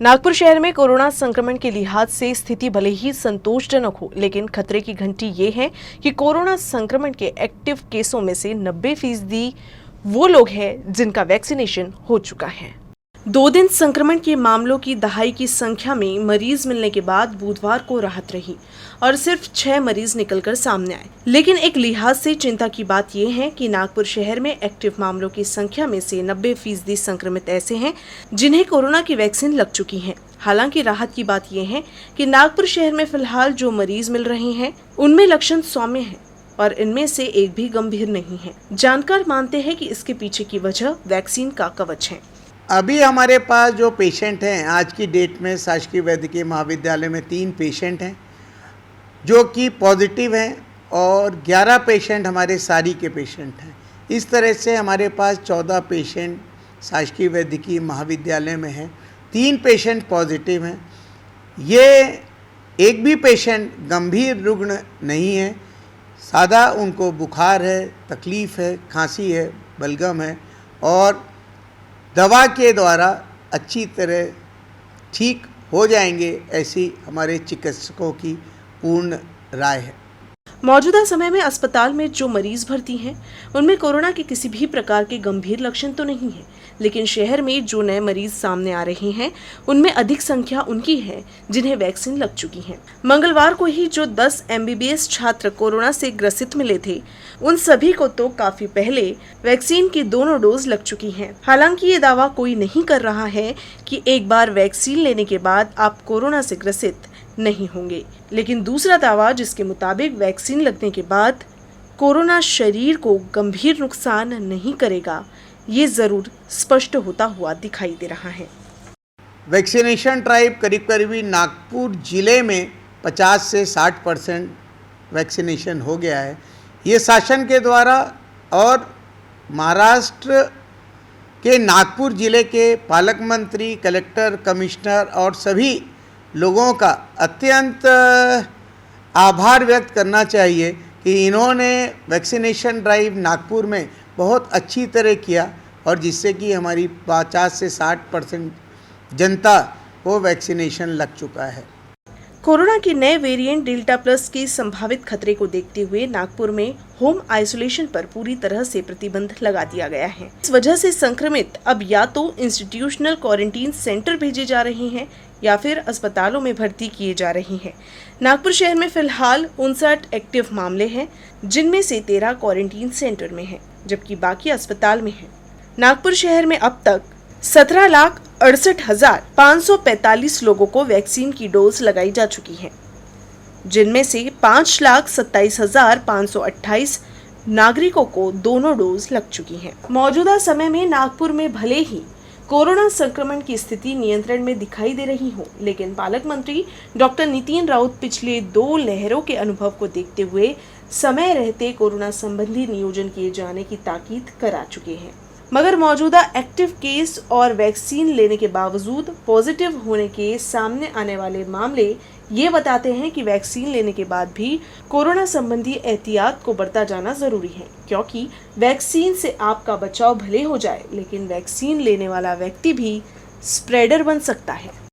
नागपुर शहर में कोरोना संक्रमण के लिहाज से स्थिति भले ही संतोषजनक हो, लेकिन खतरे की घंटी ये है कि कोरोना संक्रमण के एक्टिव केसों में से 90% वो लोग हैं जिनका वैक्सीनेशन हो चुका है। 2 दिन संक्रमण के मामलों की दहाई की संख्या में मरीज मिलने के बाद बुधवार को राहत रही और सिर्फ 6 मरीज निकलकर सामने आए। लेकिन एक लिहाज से चिंता की बात यह है कि नागपुर शहर में एक्टिव मामलों की संख्या में से 90% संक्रमित ऐसे हैं जिन्हें कोरोना की वैक्सीन लग चुकी है। हालांकि राहत की बात यह है कि नागपुर शहर में फिलहाल जो मरीज मिल रहे हैं उनमें लक्षण सौम्य है और इनमें से एक भी गंभीर नहीं है। जानकार मानते हैं कि इसके पीछे की वजह वैक्सीन का कवच है। अभी हमारे पास जो पेशेंट हैं आज की डेट में शासकीय वैद्यकीय महाविद्यालय में 3 पेशेंट हैं जो कि पॉजिटिव हैं और 11 पेशेंट हमारे सारी के पेशेंट हैं। इस तरह से हमारे पास 14 पेशेंट शासकीय वैद्यकीय महाविद्यालय में हैं। 3 पेशेंट पॉजिटिव हैं। ये एक भी पेशेंट गंभीर रुग्ण नहीं है, सादा उनको बुखार है, तकलीफ़ है, खांसी है, बलगम है और दवा के द्वारा अच्छी तरह ठीक हो जाएंगे, ऐसी हमारे चिकित्सकों की पूर्ण राय है। मौजूदा समय में अस्पताल में जो मरीज भर्ती हैं उनमें कोरोना के किसी भी प्रकार के गंभीर लक्षण तो नहीं है, लेकिन शहर में जो नए मरीज सामने आ रहे हैं उनमें अधिक संख्या उनकी है जिन्हें वैक्सीन लग चुकी है। मंगलवार को ही जो 10 MBBS छात्र कोरोना से ग्रसित मिले थे उन सभी को तो काफी पहले वैक्सीन की दोनों डोज लग चुकी हैं। हालांकि ये दावा कोई नहीं कर रहा है कि एक बार वैक्सीन लेने के बाद आप कोरोना से ग्रसित नहीं होंगे, लेकिन दूसरा दावा जिसके मुताबिक वैक्सीन लगने के बाद कोरोना शरीर को गंभीर नुकसान नहीं करेगा, ये जरूर स्पष्ट होता हुआ दिखाई दे रहा है। वैक्सीनेशन ड्राइव करीब नागपुर जिले में 50 से 60% वैक्सीनेशन हो गया है। ये शासन के द्वारा और महाराष्ट्र के नागपुर जिले के पालक मंत्री, कलेक्टर, कमिश्नर और सभी लोगों का अत्यंत आभार व्यक्त करना चाहिए कि इन्होंने वैक्सीनेशन ड्राइव नागपुर में बहुत अच्छी तरह किया और जिससे कि हमारी 50 से 60% जनता को वैक्सीनेशन लग चुका है। कोरोना के नए वेरिएंट डेल्टा प्लस के संभावित खतरे को देखते हुए नागपुर में होम आइसोलेशन पर पूरी तरह से प्रतिबंध लगा दिया गया है। इस वजह से संक्रमित अब या तो इंस्टीट्यूशनल क्वारंटीन सेंटर भेजे जा रहे हैं या फिर अस्पतालों में भर्ती किए जा रहे हैं। नागपुर शहर में फिलहाल 59 एक्टिव मामले हैं जिनमें से 13 क्वारंटीन सेंटर में हैं, जबकि बाकी अस्पताल में हैं। नागपुर शहर में अब तक 17,68,545 लोगों को वैक्सीन की डोज लगाई जा चुकी है, जिनमें से 5,27,528 नागरिकों को दोनों डोज लग चुकी हैं। मौजूदा समय में नागपुर में भले ही कोरोना संक्रमण की स्थिति नियंत्रण में दिखाई दे रही हो, लेकिन पालक मंत्री डॉक्टर नितिन राउत पिछले 2 लहरों के अनुभव को देखते हुए समय रहते कोरोना संबंधी नियोजन किए जाने की ताकीद करा चुके हैं। मगर मौजूदा एक्टिव केस और वैक्सीन लेने के बावजूद पॉजिटिव होने के सामने आने वाले मामले ये बताते हैं कि वैक्सीन लेने के बाद भी कोरोना संबंधी एहतियात को बरता जाना जरूरी है, क्योंकि वैक्सीन से आपका बचाव भले हो जाए लेकिन वैक्सीन लेने वाला व्यक्ति भी स्प्रेडर बन सकता है।